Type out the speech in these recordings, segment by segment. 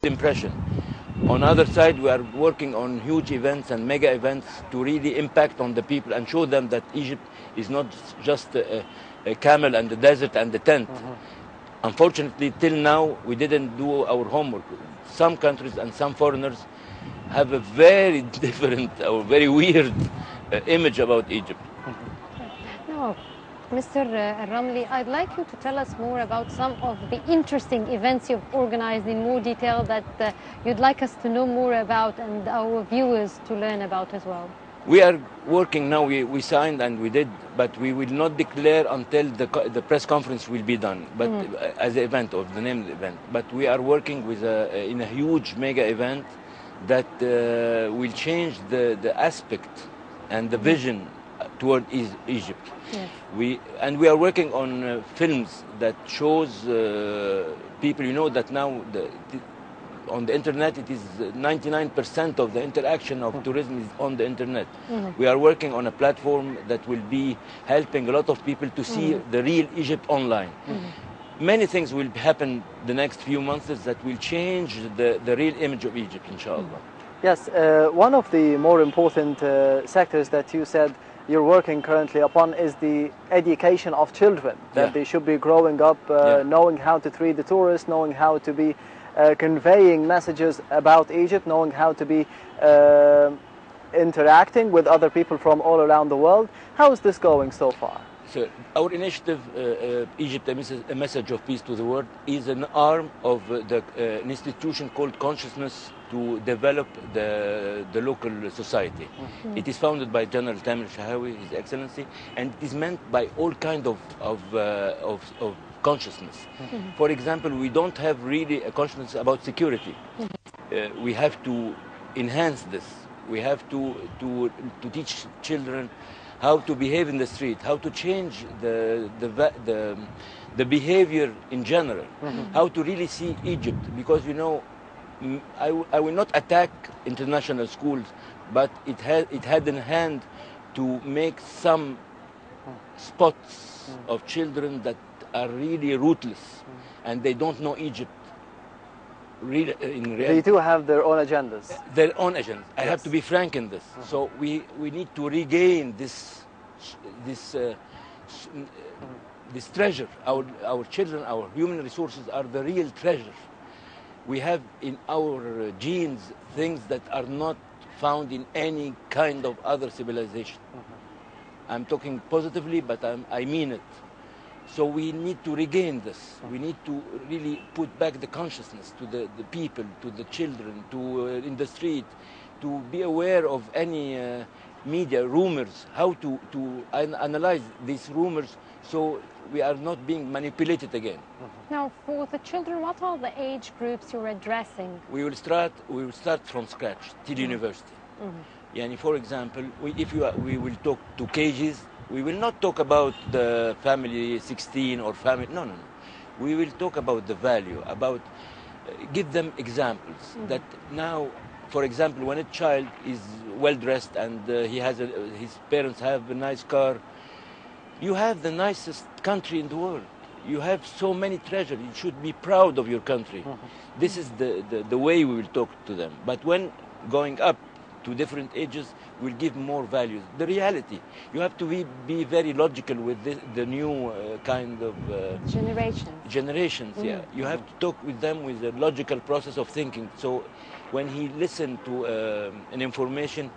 impression. On the other side, we are working on huge events and mega events to really impact on the people and show them that Egypt is not just a camel and the desert and the tent. Unfortunately, till now, we didn't do our homework. Some countries and some foreigners have a very different or very weird image about Egypt. Now, Mr. Ramli, I'd like you to tell us more about some of the interesting events you've organized in more detail that you'd like us to know more about and our viewers to learn about as well. We are working now, we signed and we did, but we will not declare until the press conference will be done, but as an event, or the name of the event. But we are working with in a huge mega event that will change the aspect and the vision toward Egypt. Yes. We are working on films that shows people, you know, that now on the internet it is 99% of the interaction of tourism is on the internet. We are working on a platform that will be helping a lot of people to see the real Egypt online. Many things will happen the next few months that will change the real image of Egypt, inshallah. Yes, one of the more important sectors that you said you're working currently upon is the education of children, that they should be growing up knowing how to treat the tourists, knowing how to be conveying messages about Egypt, knowing how to be interacting with other people from all around the world. How is this going so far? So our initiative, Egypt, a message of peace to the world, is an arm of an institution called Consciousness to develop the local society. It is founded by General Tamir Shahawi, His Excellency, and it is meant by all kinds of consciousness. For example, we don't have really a consciousness about security. We have to enhance this. We have to teach children how to behave in the street, how to change the behavior in general, how to really see Egypt. Because, you know, I will not attack international schools, but it had in hand to make some spots of children that are really rootless and they don't know Egypt. In reality, they do have their own agendas. Their own agendas. I Yes. have to be frank in this. So we need to regain this treasure. Our children, our human resources are the real treasure. We have in our genes things that are not found in any kind of other civilization. I'm talking positively, but I mean it. So we need to regain this. We need to really put back the consciousness to the people, to the children, to in the street, to be aware of any media rumors, how to analyze these rumors so we are not being manipulated again. Now, for the children, what are the age groups you're addressing? We will start from scratch till university. Yani, for example, we will talk to cages. We will not talk about the family 16 or family, no. We will talk about the value, about give them examples that now, for example, when a child is well dressed and his parents have a nice car, you have the nicest country in the world. You have so many treasures. You should be proud of your country. This is the way we will talk to them. But when going up to different ages, we'll give more values. The reality, you have to be very logical with the new kind of generations. Yeah, you have to talk with them with a logical process of thinking. So when he listens to an information,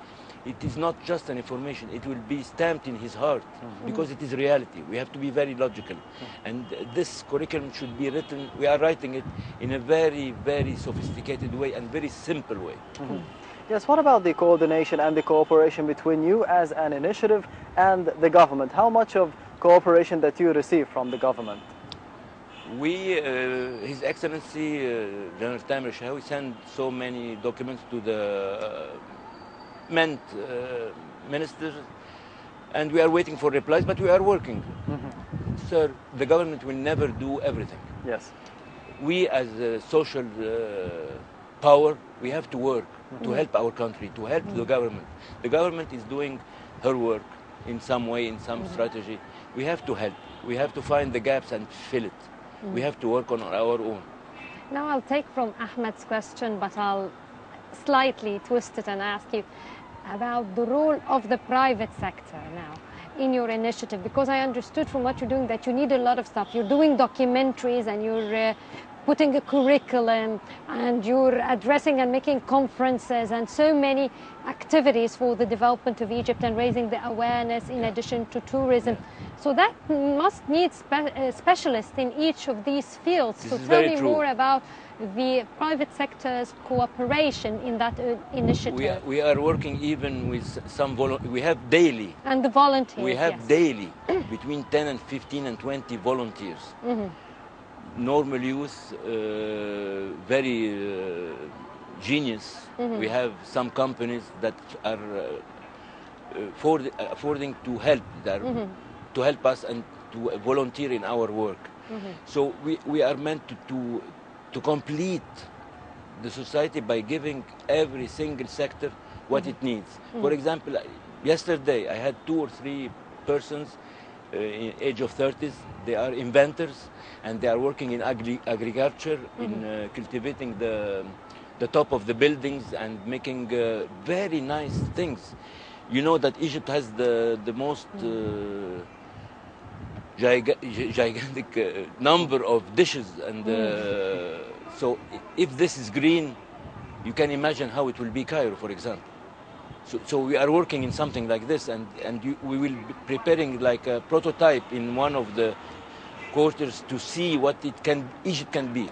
it is not just an information, it will be stamped in his heart because it is reality. We have to be very logical. And this curriculum should be written, we are writing it in a very, very sophisticated way and very simple way. Yes, what about the coordination and the cooperation between you as an initiative and the government? How much of cooperation that you receive from the government? His Excellency General Tamir Shahawi sent so many documents to the ministers, and we are waiting for replies, but we are working. Sir, the government will never do everything. Yes. We as a social power, we have to work to help our country, to help the government. The government is doing her work in some way, in some strategy. We have to help. We have to find the gaps and fill it. We have to work on our own. Now I'll take from Ahmed's question, but I'll slightly twist it and ask you about the role of the private sector now in your initiative, because I understood from what you're doing that you need a lot of stuff. You're doing documentaries and you're putting a curriculum and you're addressing and making conferences and so many activities for the development of Egypt and raising the awareness in addition to tourism. So that must need specialists in each of these fields. So tell me more about the private sector's cooperation in that initiative. We are working even with some we have daily. And the volunteers. We have daily between 10 and 15 and 20 volunteers. Normal youth, very genius. We have some companies that are affording to help to help us and to volunteer in our work. So we are meant to complete the society by giving every single sector what it needs. For example, yesterday I had 2 or 3 persons in age of 30s. They are inventors and they are working in agriculture, in cultivating the top of the buildings and making very nice things. You know that Egypt has the most gigantic number of dishes, and so if this is green, you can imagine how it will be Cairo, for example. So we are working in something like this, and we will be preparing like a prototype in one of the quarters to see what Egypt can be.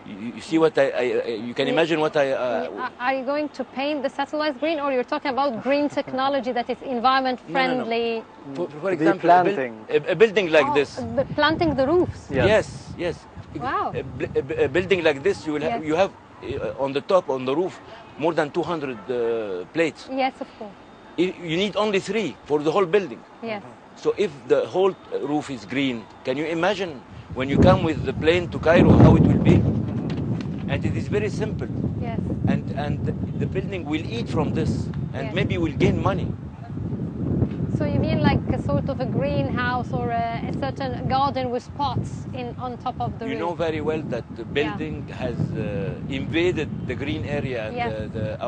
You see what you can imagine what Are you going to paint the satellites green, or you're talking about green technology that is environment friendly? No. For example, a building like this. Planting the roofs. Yes. Wow. A building like this, you have on the top, on the roof, more than 200 plates. Yes, of course. You need only 3 for the whole building. Yes. So if the whole roof is green, can you imagine when you come with the plane to Cairo how it will be? And it is very simple. Yes. And the building will eat from this, and maybe will gain money. So you mean like a sort of a greenhouse or a certain garden with pots on top of the roof? You know very well that the building has invaded the green area and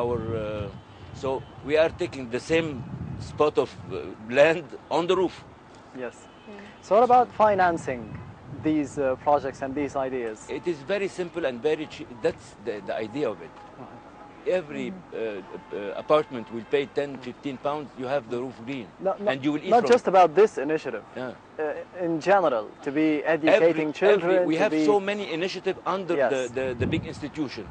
so we are taking the same spot of land on the roof. Yes. So what about financing these projects and these ideas? It is very simple and very cheap. That's the idea of it. Every apartment will pay 10, 15 pounds, you have the roof green. And you will eat not just about this initiative. Yeah. In general, to be educating children. We have so many initiatives under the big institution.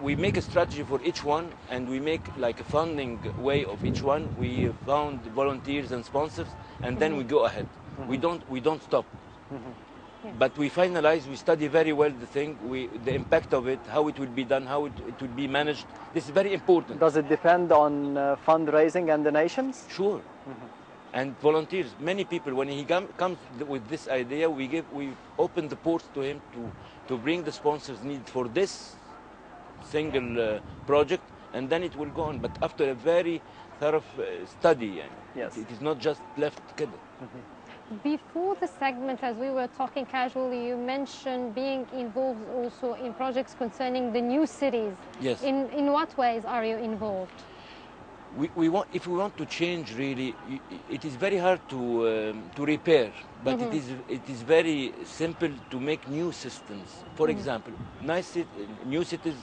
We make a strategy for each one, and we make like a funding way of each one. We found volunteers and sponsors, and then we go ahead. We don't stop. But we finalize, we study very well the thing, the impact of it, how it will be done, how it will be managed. This is very important. Does it depend on fundraising and donations? Sure. And volunteers, many people, when he comes with this idea, we open the ports to him to bring the sponsors needed for this single project, and then it will go on. But after a very thorough study, yes. It is not just left kidda. Before the segment, as we were talking casually, you mentioned being involved also in projects concerning the new cities. Yes. In what ways are you involved? If we want to change, really, it is very hard to repair, but it is very simple to make new systems. For example, new cities,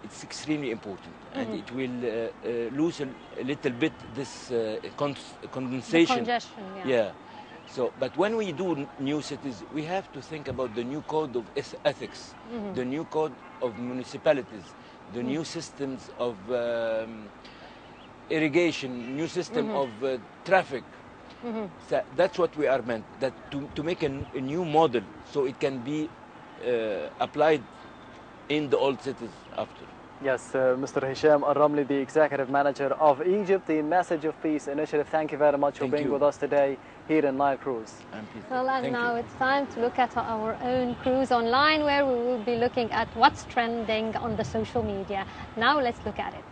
it's extremely important, and it will lose a little bit this condensation. The congestion, yeah. So, but when we do new cities, we have to think about the new code of ethics, the new code of municipalities, the new systems of irrigation, new system of traffic. So that's what we are meant, that to make a new model so it can be applied in the old cities after. Yes, Mr. Hisham Al-Ramli, the Executive Manager of Egypt, the Message of Peace Initiative. Thank you very much for being with us today here in Nile Cruise. Well, and now it's time to look at our own cruise online, where we will be looking at what's trending on the social media. Now let's look at it.